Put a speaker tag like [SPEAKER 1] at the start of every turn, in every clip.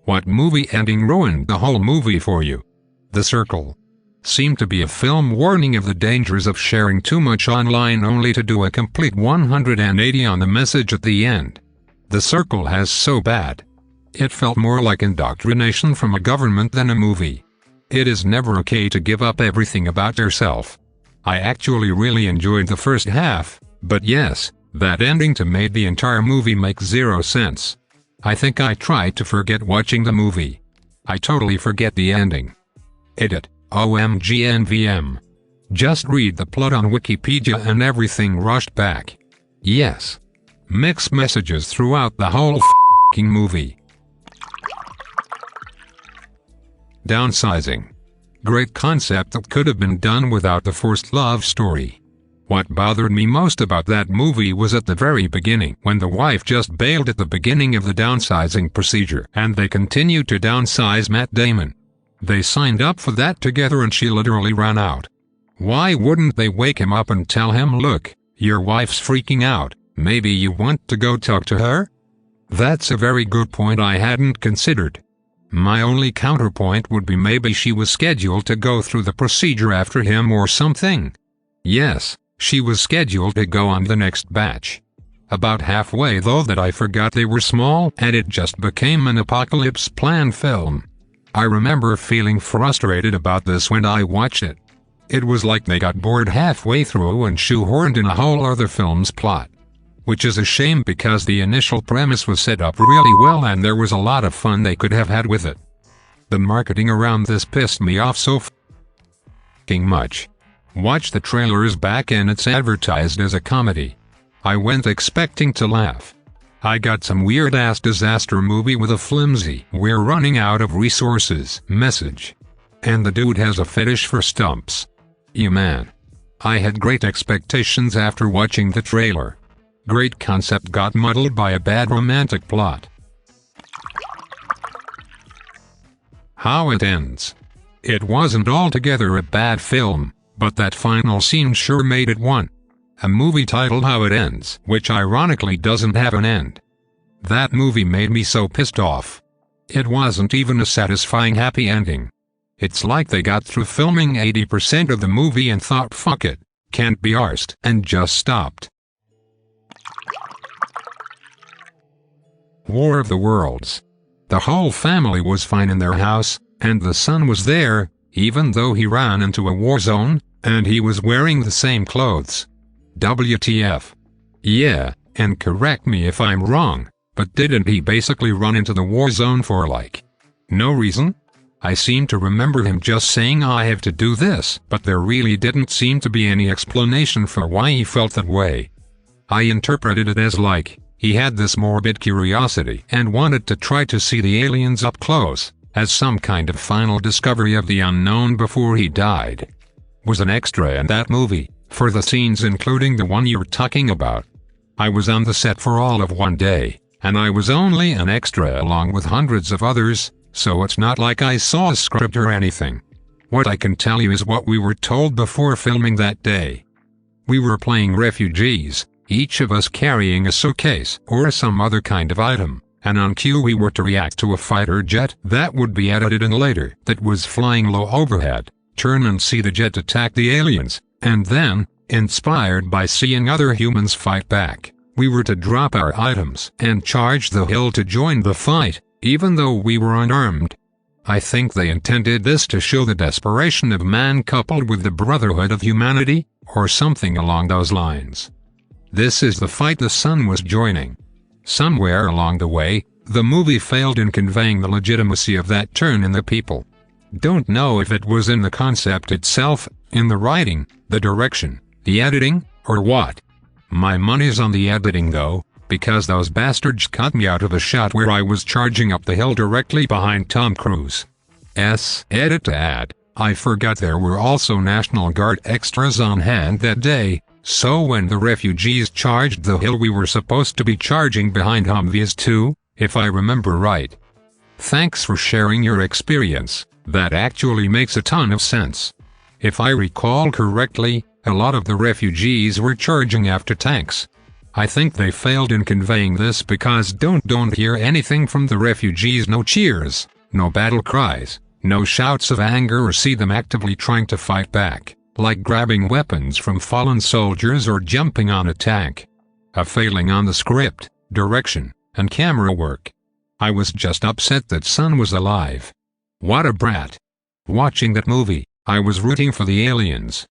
[SPEAKER 1] What movie ending ruined the whole movie for you? The Circle seemed to be a film warning of the dangers of sharing too much online only to do a complete 180 on the message at the end. The Circle has so bad. It felt more like indoctrination from a government than a movie. It is never okay to give up everything about yourself. I actually really enjoyed the first half, but yes, that ending to made the entire movie make zero sense. I think I tried to forget watching the movie. I totally forget the ending. Edit. OMG NVM. Just read the plot on Wikipedia and everything rushed back. Yes. Mixed messages throughout the whole f***ing movie. Downsizing. Great concept that could have been done without the forced love story. What bothered me most about that movie was at the very beginning when the wife just bailed at the beginning of the downsizing procedure and they continued to downsize Matt Damon. They signed up for that together and she literally ran out. Why wouldn't they wake him up and tell him, look, your wife's freaking out, maybe you want to go talk to her? That's a very good point I hadn't considered. My only counterpoint would be maybe she was scheduled to go through the procedure after him or something. Yes, she was scheduled to go on the next batch. About halfway though that I forgot they were small and it just became an apocalypse plan film. I remember feeling frustrated about this when I watched it. It was like they got bored halfway through and shoehorned in a whole other film's plot. Which is a shame because the initial premise was set up really well and there was a lot of fun they could have had with it. The marketing around this pissed me off so f***ing much. Watch the trailers back and it's advertised as a comedy. I went expecting to laugh. I got some weird-ass disaster movie with a flimsy "we're running out of resources" message. And the dude has a fetish for stumps. Yeah man. I had great expectations after watching the trailer. Great concept got muddled by a bad romantic plot. How it ends. It wasn't altogether a bad film, but that final scene sure made it one. A movie titled How It Ends, which ironically doesn't have an end. That movie made me so pissed off. It wasn't even a satisfying happy ending. It's like they got through filming 80% of the movie and thought fuck it, can't be arsed, and just stopped. War of the Worlds. The whole family was fine in their house, and the son was there, even though he ran into a war zone, and he was wearing the same clothes. WTF. Yeah, and correct me if I'm wrong, but didn't he basically run into the war zone for like no reason? I seem to remember him just saying I have to do this, but there really didn't seem to be any explanation for why he felt that way. I interpreted it as like, he had this morbid curiosity and wanted to try to see the aliens up close, as some kind of final discovery of the unknown before he died. Was an extra in that movie, for the scenes including the one you're talking about. I was on the set for all of one day, and I was only an extra along with hundreds of others, so it's not like I saw a script or anything. What I can tell you is what we were told before filming that day. We were playing refugees, each of us carrying a suitcase or some other kind of item, and on cue we were to react to a fighter jet that would be edited in later that was flying low overhead, turn and see the jet attack the aliens, and then, inspired by seeing other humans fight back, we were to drop our items and charge the hill to join the fight, even though we were unarmed. I think they intended this to show the desperation of man coupled with the brotherhood of humanity, or something along those lines. This is the fight the son was joining. Somewhere along the way, the movie failed in conveying the legitimacy of that turn in the people. Don't know if it was in the concept itself, in the writing, the direction, the editing, or what. My money's on the editing though, because those bastards cut me out of a shot where I was charging up the hill directly behind Tom Cruise. Edit to add, I forgot there were also National Guard extras on hand that day, so when the refugees charged the hill we were supposed to be charging behind Humvees too, if I remember right. Thanks for sharing your experience, that actually makes a ton of sense. If I recall correctly, a lot of the refugees were charging after tanks. I think they failed in conveying this because don't hear anything from the refugees, no cheers, no battle cries, no shouts of anger or see them actively trying to fight back, like grabbing weapons from fallen soldiers or jumping on a tank. A failing on the script, direction, and camera work. I was just upset that Son was alive. What a brat. Watching that movie, I was rooting for the aliens.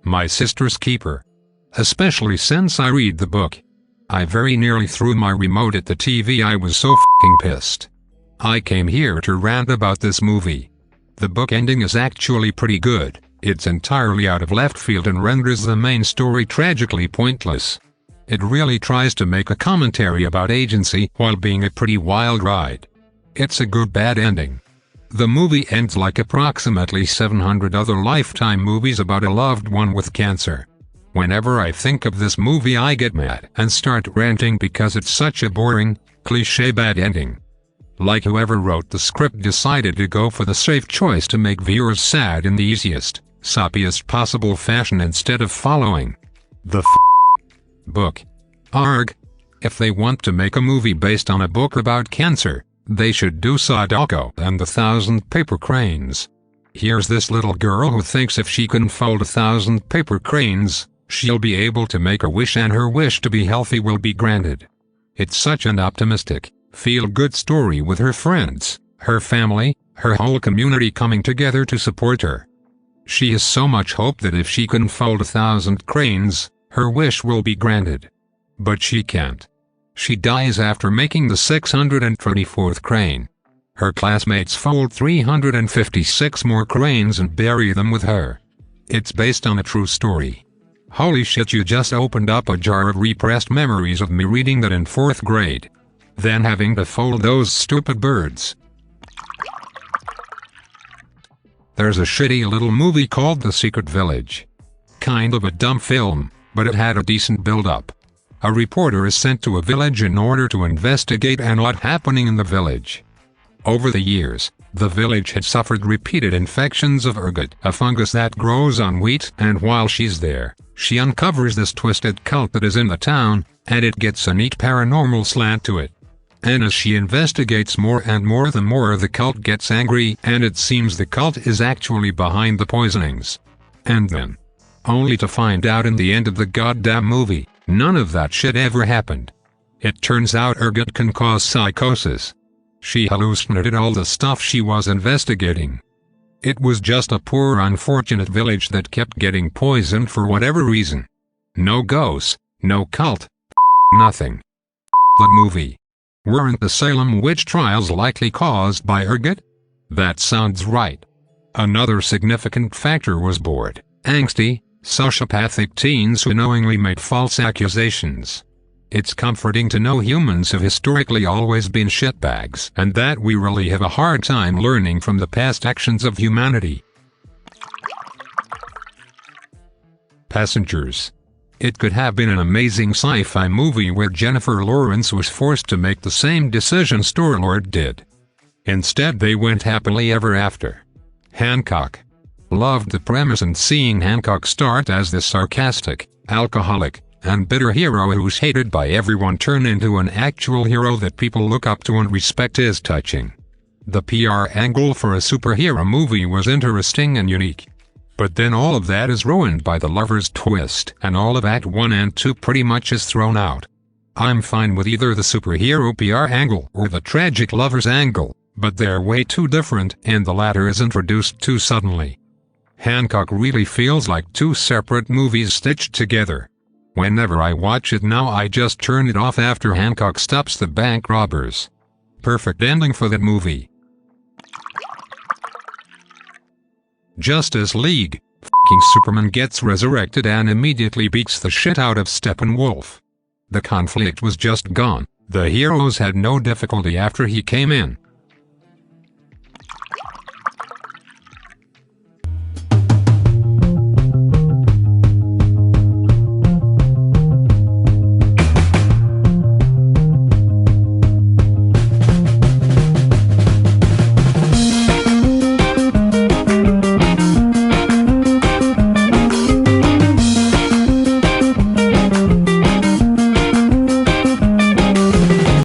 [SPEAKER 1] My Sister's Keeper. Especially since I read the book. I very nearly threw my remote at the TV. I was so f***ing pissed. I came here to rant about this movie. The book ending is actually pretty good. It's entirely out of left field and renders the main story tragically pointless. It really tries to make a commentary about agency while being a pretty wild ride. It's a good bad ending. The movie ends like approximately 700 other Lifetime movies about a loved one with cancer. Whenever I think of this movie I get mad and start ranting because it's such a boring, cliché bad ending. Like whoever wrote the script decided to go for the safe choice to make viewers sad in the easiest, soppiest possible fashion instead of following the book. Arg. If they want to make a movie based on a book about cancer, they should do Sadako and the 1,000 Paper Cranes. Here's this little girl who thinks if she can fold 1,000 paper cranes, she'll be able to make a wish and her wish to be healthy will be granted. It's such an optimistic, feel-good story with her friends, her family, her whole community coming together to support her. She has so much hope that if she can fold 1,000 cranes, her wish will be granted. But she can't. She dies after making the 624th crane. Her classmates fold 356 more cranes and bury them with her. It's based on a true story. Holy shit, you just opened up a jar of repressed memories of me reading that in 4th grade. Then having to fold those stupid birds. There's a shitty little movie called The Secret Village. Kind of a dumb film, but it had a decent build-up. A reporter is sent to a village in order to investigate what's happening in the village. Over the years, the village had suffered repeated infections of ergot, a fungus that grows on wheat, and while she's there, she uncovers this twisted cult that is in the town, and it gets a neat paranormal slant to it. And as she investigates more and more, the more the cult gets angry, and it seems the cult is actually behind the poisonings. And then, only to find out in the end of the goddamn movie, none of that shit ever happened. It turns out ergot can cause psychosis. She hallucinated all the stuff she was investigating. It was just a poor unfortunate village that kept getting poisoned for whatever reason. No ghosts, no cult, nothing. The movie. Weren't the Salem witch trials likely caused by ergot? That sounds right. Another significant factor was bored, angsty, sociopathic teens who knowingly made false accusations. It's comforting to know humans have historically always been shitbags and that we really have a hard time learning from the past actions of humanity. Passengers. It could have been an amazing sci-fi movie where Jennifer Lawrence was forced to make the same decision Star-Lord did. Instead they went happily ever after. Hancock. Loved the premise, and seeing Hancock start as this sarcastic, alcoholic, and bitter hero who's hated by everyone turn into an actual hero that people look up to and respect is touching. The PR angle for a superhero movie was interesting and unique. But then all of that is ruined by the lover's twist, and all of Act 1 and 2 pretty much is thrown out. I'm fine with either the superhero PR angle or the tragic lover's angle, but they're way too different, and the latter is introduced too suddenly. Hancock really feels like two separate movies stitched together. Whenever I watch it now I just turn it off after Hancock stops the bank robbers. Perfect ending for that movie. Justice League. F***ing Superman gets resurrected and immediately beats the shit out of Steppenwolf. The conflict was just gone. The heroes had no difficulty after he came in,